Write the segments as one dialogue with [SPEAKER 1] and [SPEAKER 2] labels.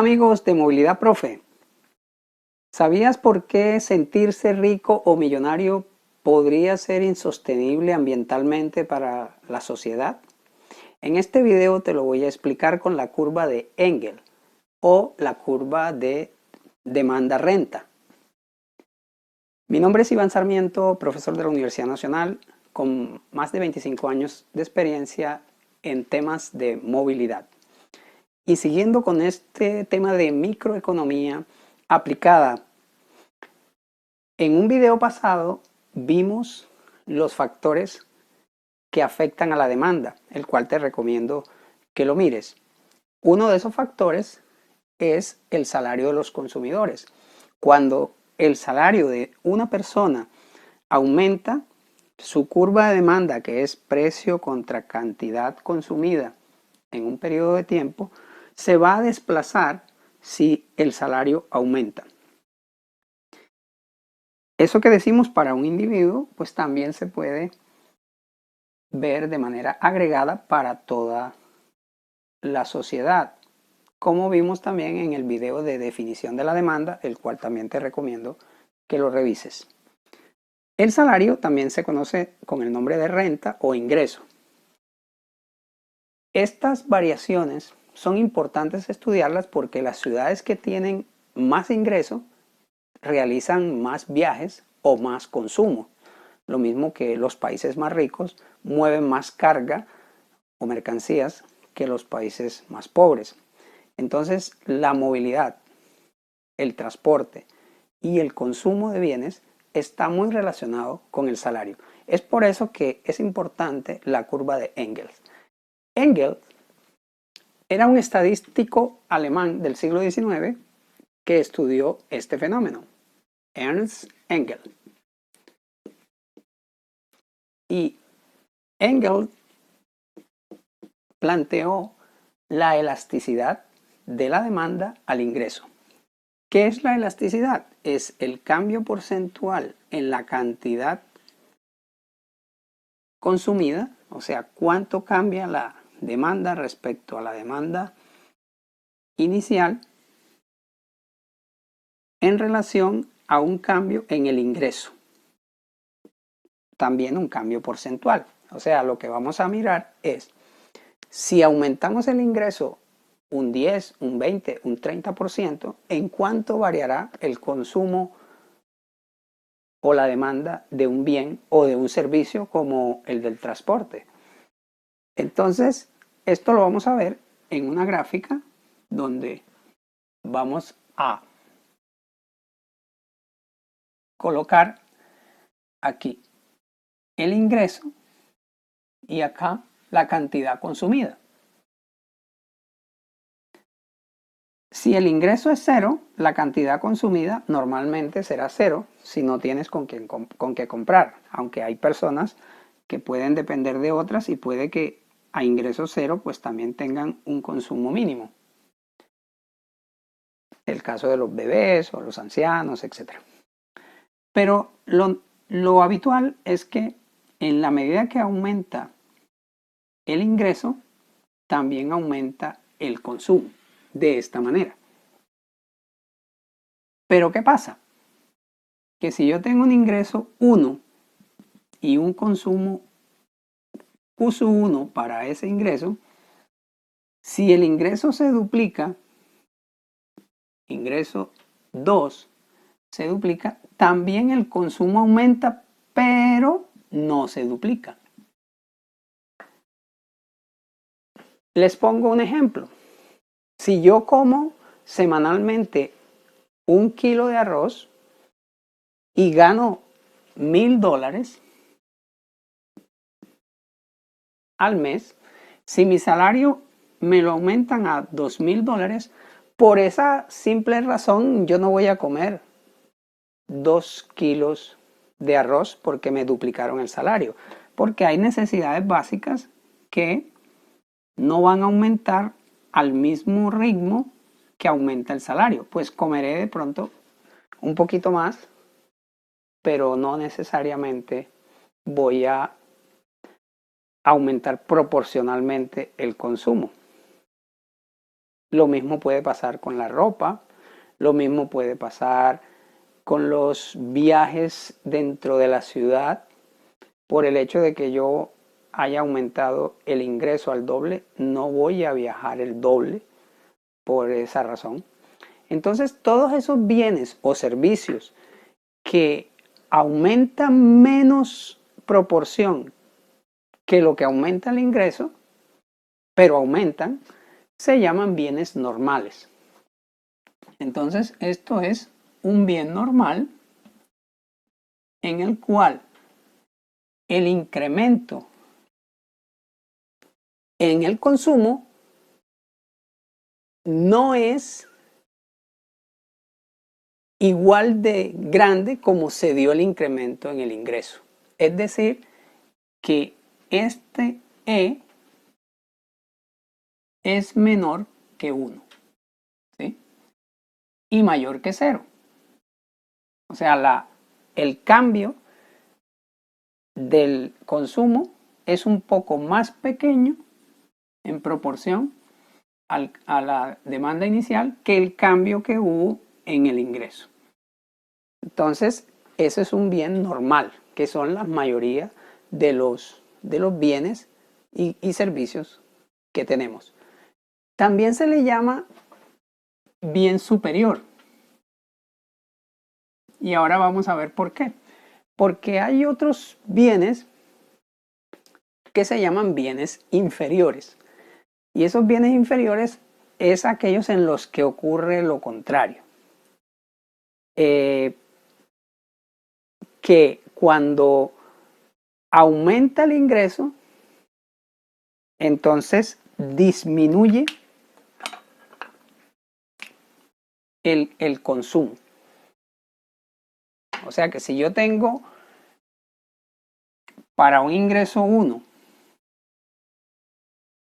[SPEAKER 1] amigos de Movilidad Profe. ¿Sabías por qué sentirse rico o millonario podría ser insostenible ambientalmente para la sociedad? En este video te lo voy a explicar con la curva de Engel o la curva de demanda-renta. Mi nombre es Iván Sarmiento, profesor de la Universidad Nacional, con más de 25 años de experiencia en temas de movilidad. Y siguiendo con este tema de microeconomía aplicada, en un video pasado vimos los factores que afectan a la demanda, el cual te recomiendo que lo mires. Uno de esos factores es el salario de los consumidores. Cuando el salario de una persona aumenta, su curva de demanda, que es precio contra cantidad consumida en un periodo de tiempo, se va a desplazar si el salario aumenta. Eso que decimos para un individuo, pues también se puede ver de manera agregada para toda la sociedad, como vimos también en el video de definición de la demanda, el cual también te recomiendo que lo revises. El salario también se conoce con el nombre de renta o ingreso. Estas variaciones son importantes estudiarlas porque las ciudades que tienen más ingreso realizan más viajes o más consumo. Lo mismo que los países más ricos mueven más carga o mercancías que los países más pobres. Entonces, la movilidad, el transporte y el consumo de bienes está muy relacionado con el salario. Es por eso que es importante la curva de Engels. Engels era un estadístico alemán del siglo XIX que estudió este fenómeno, Ernst Engels. Y Engels planteó la elasticidad de la demanda al ingreso. ¿Qué es la elasticidad? Es el cambio porcentual en la cantidad consumida, o sea, cuánto cambia la demanda respecto a la demanda inicial en relación a un cambio en el ingreso. También un cambio porcentual. O sea, lo que vamos a mirar es si aumentamos el ingreso un 10, un 20, un 30%, ¿en cuánto variará el consumo o la demanda de un bien o de un servicio como el del transporte? Entonces, esto lo vamos a ver en una gráfica donde vamos a colocar aquí el ingreso y acá la cantidad consumida. Si el ingreso es cero, la cantidad consumida normalmente será cero si no tienes con qué comprar, aunque hay personas que pueden depender de otras y puede que a ingreso cero pues también tengan un consumo mínimo. El caso de los bebés o los ancianos, etc. Pero lo habitual es que en la medida que aumenta el ingreso, también aumenta el consumo de esta manera. Pero ¿qué pasa? Que si yo tengo un ingreso 1 y un consumo uso 1 para ese ingreso, si el ingreso se duplica, ingreso 2 se duplica, también el consumo aumenta, pero no se duplica. Les pongo un ejemplo. Si yo como semanalmente 1 kilo de arroz y gano $1000 al mes, si mi salario me lo aumentan a $2000, por esa simple razón yo no voy a comer 2 kilos de arroz porque me duplicaron el salario, porque hay necesidades básicas que no van a aumentar al mismo ritmo que aumenta el salario. Pues comeré de pronto un poquito más, pero no necesariamente voy a aumentar proporcionalmente el consumo. Lo mismo puede pasar con la ropa, lo mismo puede pasar con los viajes dentro de la ciudad. Por el hecho de que yo haya aumentado el ingreso al doble, no voy a viajar el doble por esa razón. Entonces, todos esos bienes o servicios que aumentan menos proporción que lo que aumenta el ingreso, pero aumentan, se llaman bienes normales. Entonces, esto es un bien normal en el cual el incremento en el consumo no es igual de grande como se dio el incremento en el ingreso. Es decir, que este E es menor que 1, ¿sí? Y mayor que 0. O sea, el cambio del consumo es un poco más pequeño en proporción a la demanda inicial que el cambio que hubo en el ingreso. Entonces, eso es un bien normal, que son la mayoría de los bienes y servicios que tenemos. También se le llama bien superior. Y ahora vamos a ver por qué. Porque hay otros bienes que se llaman bienes inferiores. Y esos bienes inferiores es aquellos en los que ocurre lo contrario. Que cuando aumenta el ingreso, entonces disminuye el consumo. O sea que si yo tengo para un ingreso 1,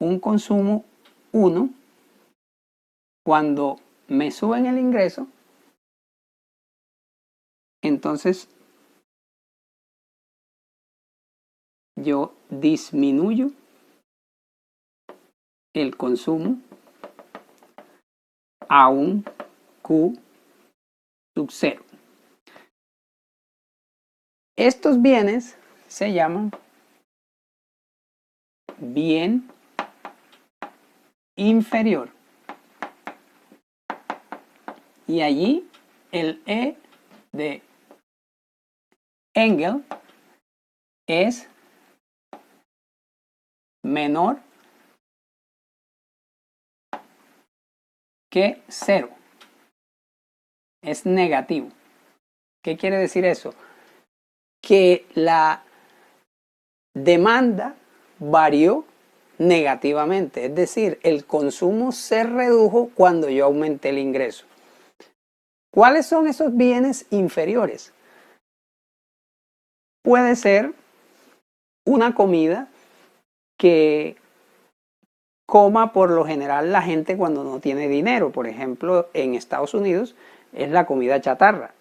[SPEAKER 1] un consumo 1, cuando me suben el ingreso, entonces yo disminuyo el consumo a un Q sub 0. Estos bienes se llaman bien inferior. Y allí el E de Engel es menor que 0. Es negativo. ¿Qué quiere decir eso? Que la demanda varió negativamente, es decir, el consumo se redujo cuando yo aumenté el ingreso. ¿Cuáles son esos bienes inferiores? Puede ser una comida que coma por lo general la gente cuando no tiene dinero. Por ejemplo, en Estados Unidos es la comida chatarra.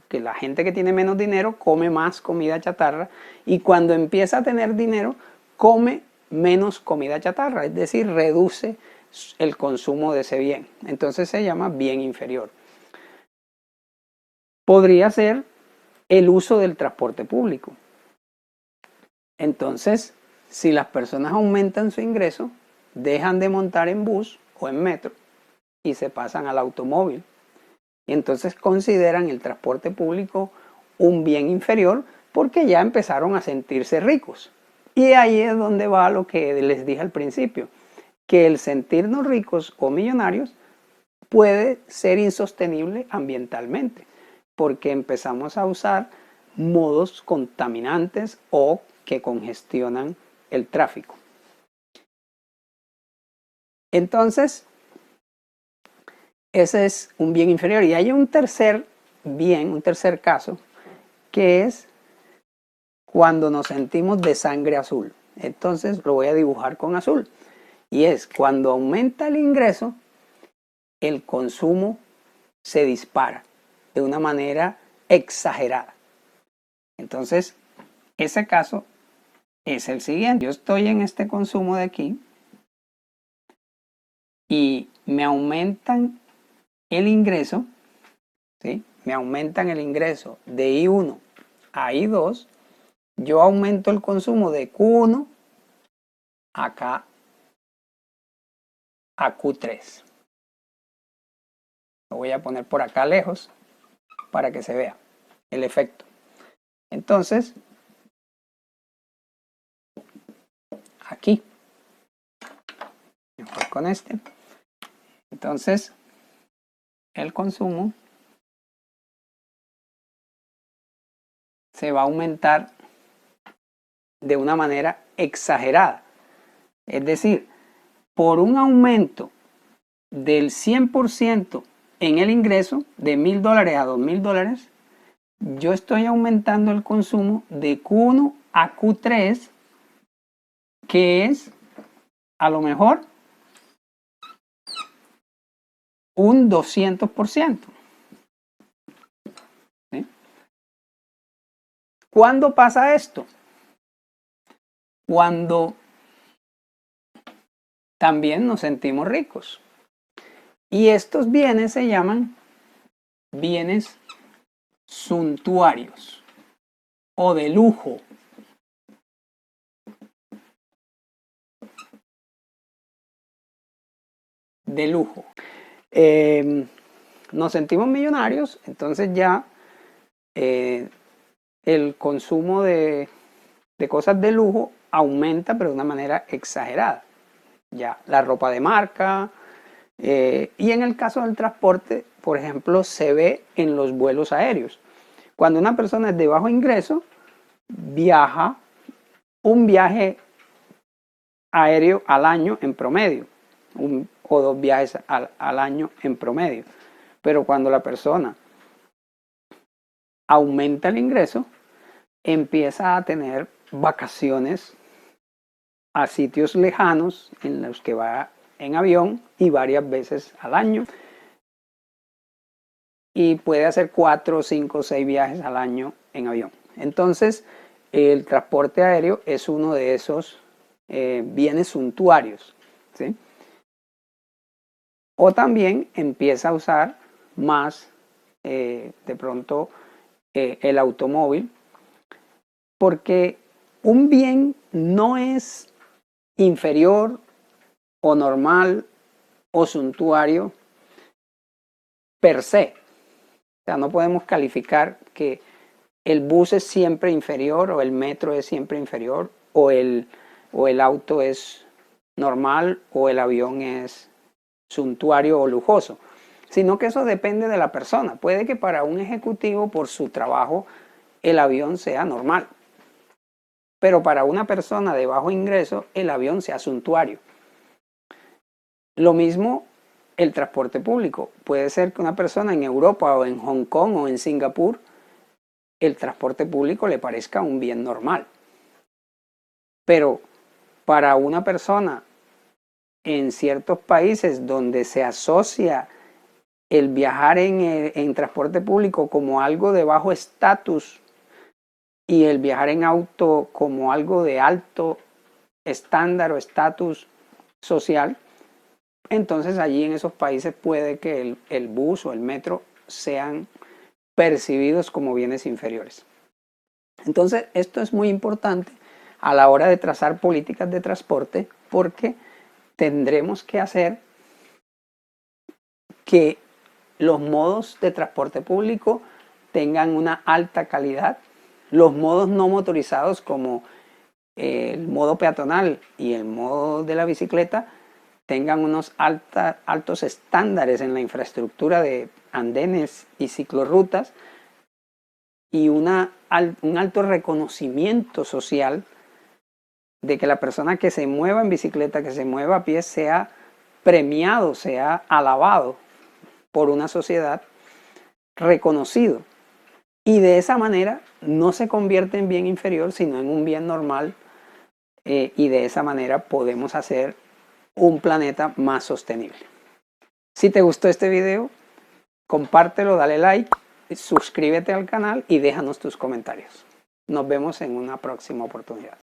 [SPEAKER 1] Que la gente que tiene menos dinero come más comida chatarra y cuando empieza a tener dinero come menos comida chatarra, es decir, reduce el consumo de ese bien. Entonces se llama bien inferior. Podría ser el uso del transporte público. Entonces, si las personas aumentan su ingreso, dejan de montar en bus o en metro y se pasan al automóvil. Y entonces consideran el transporte público un bien inferior porque ya empezaron a sentirse ricos. Y ahí es donde va lo que les dije al principio, que el sentirnos ricos o millonarios puede ser insostenible ambientalmente, porque empezamos a usar modos contaminantes o que congestionan el tráfico. Entonces, ese es un bien inferior. Y hay un tercer bien, un tercer caso, que es cuando nos sentimos de sangre azul. Entonces lo voy a dibujar con azul. Y es cuando aumenta el ingreso, el consumo se dispara de una manera exagerada. Entonces, ese caso es el siguiente. Yo estoy en este consumo de aquí y me aumentan el ingreso, ¿sí? Me aumentan el ingreso de I1 a I2, yo aumento el consumo de Q1 acá a Q3. Lo voy a poner por acá lejos para que se vea el efecto. Entonces, aquí, mejor con este. Entonces, el consumo se va a aumentar de una manera exagerada. Es decir, por un aumento del 100% en el ingreso de $1000 a $2000, yo estoy aumentando el consumo de Q1 a Q3, que es a lo mejor un 200%. ¿Sí? ¿Cuándo pasa esto? Cuando también nos sentimos ricos. Y estos bienes se llaman bienes suntuarios o de lujo. De lujo. Nos sentimos millonarios, entonces ya el consumo de cosas de lujo aumenta, pero de una manera exagerada. Ya la ropa de marca, y en el caso del transporte, por ejemplo, se ve en los vuelos aéreos. Cuando una persona es de bajo ingreso, viaja un viaje aéreo al año en promedio, o 2 viajes al año en promedio. Pero cuando la persona aumenta el ingreso, empieza a tener vacaciones a sitios lejanos en los que va en avión y varias veces al año. Y puede hacer 4, 5, 6 viajes al año en avión. Entonces, el transporte aéreo es uno de esos bienes suntuarios, ¿sí? O también empieza a usar más de pronto el automóvil, porque un bien no es inferior o normal o suntuario per se. O sea, no podemos calificar que el bus es siempre inferior o el metro es siempre inferior o el auto es normal o el avión es suntuario o lujoso, sino que eso depende de la persona. Puede que para un ejecutivo por su trabajo el avión sea normal, pero para una persona de bajo ingreso el avión sea suntuario. Lo mismo el transporte público. Puede ser que una persona en Europa o en Hong Kong o en Singapur el transporte público le parezca un bien normal. Pero para una persona en ciertos países donde se asocia el viajar en transporte público como algo de bajo estatus y el viajar en auto como algo de alto estándar o estatus social, entonces allí en esos países puede que el bus o el metro sean percibidos como bienes inferiores. Entonces esto es muy importante a la hora de trazar políticas de transporte, porque tendremos que hacer que los modos de transporte público tengan una alta calidad, los modos no motorizados como el modo peatonal y el modo de la bicicleta tengan unos altos estándares en la infraestructura de andenes y ciclorrutas y un alto reconocimiento social de que la persona que se mueva en bicicleta, que se mueva a pie, sea premiado, sea alabado por una sociedad, reconocido. Y de esa manera no se convierte en bien inferior, sino en un bien normal, y de esa manera podemos hacer un planeta más sostenible. Si te gustó este video, compártelo, dale like, suscríbete al canal y déjanos tus comentarios. Nos vemos en una próxima oportunidad.